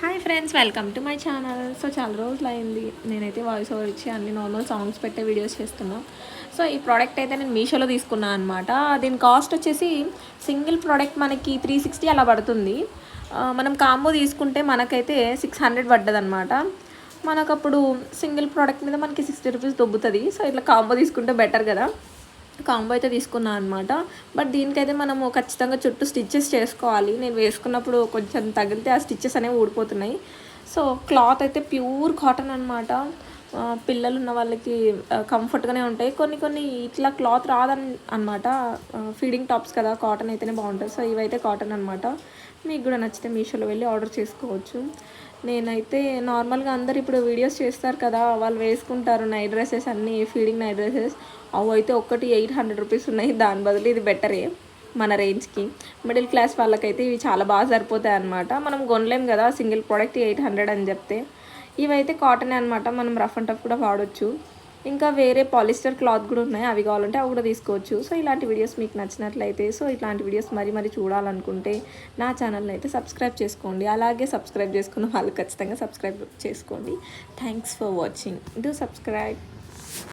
Hi friends, welcome to my channel. So చాలా రోజులు అయింది నేనైతే వాయిస్ ఓవర్ ఇచ్చి అన్ని నార్మల్ సాంగ్స్ పెట్టే వీడియోస్ చేస్తున్నా. సో ఈ ప్రోడక్ట్ అయితే నేను మీషోలో తీసుకున్నాను అనమాట. దీని కాస్ట్ వచ్చేసి సింగిల్ ప్రోడక్ట్ మనకి 360 అలా పడుతుంది. మనం కాంబో తీసుకుంటే మనకైతే 600 పడ్డది అనమాట. మనకు అప్పుడు సింగిల్ ప్రోడక్ట్ మీద మనకి 60 రూపీస్ దొబ్బుతుంది. సో ఇట్లా కాంబో తీసుకుంటే బెటర్ కదా. కాంబో అయితే తీసుకున్నాను అనమాట. బట్ దీనికైతే మనము ఖచ్చితంగా చుట్టూ స్టిచ్చెస్ చేసుకోవాలి. నేను వేసుకున్నప్పుడు కొంచెం తగిలితే ఆ స్టిచ్చెస్ అనేవి ఊడిపోతున్నాయి. సో క్లాత్ అయితే ప్యూర్ కాటన్ అనమాట. పిల్లలు ఉన్న వాళ్ళకి కంఫర్ట్గానే ఉంటాయి. కొన్ని కొన్ని ఇట్లా క్లాత్ రాదని అనమాట. ఫీడింగ్ టాప్స్ కదా, కాటన్ అయితేనే బాగుంటుంది. సో ఇవైతే కాటన్ అనమాట. మీకు కూడా నచ్చితే మీషోలో వెళ్ళి ఆర్డర్ చేసుకోవచ్చు. నేనైతే నార్మల్గా అందరు ఇప్పుడు వీడియోస్ చేస్తారు కదా, వాళ్ళు వేసుకుంటారు నైట్ డ్రెస్సెస్ అన్నీ, ఫీడింగ్ నైట్ డ్రెస్సెస్. అవి అయితే ఒక్కటి 800 రూపీస్ ఉన్నాయి. దాని బదులు ఇది బెటరే మన రేంజ్కి. మిడిల్ క్లాస్ వాళ్ళకైతే ఇవి చాలా బాగా సరిపోతాయి అనమాట. మనం కొనలేం కదా సింగిల్ ప్రోడక్ట్ 800 అని చెప్తే. ఇవైతే కాటన్ అనమాట, మనం రఫ్ అండ్ టఫ్ కూడా వాడచ్చు. ఇంకా వేరే పాలిస్టర్ క్లాత్ కూడా ఉన్నాయి, అవి కావాలంటే అవి కూడా తీసుకోవచ్చు. సో ఇలాంటి వీడియోస్ మీకు నచ్చినట్లయితే, సో ఇట్లాంటి వీడియోస్ మరి చూడాలనుకుంటే నా ఛానల్ని అయితే సబ్స్క్రైబ్ చేసుకోండి. అలాగే సబ్స్క్రైబ్ చేసుకున్న వాళ్ళు ఖచ్చితంగా సబ్స్క్రైబ్ చేసుకోండి. Thanks for watching. Do subscribe.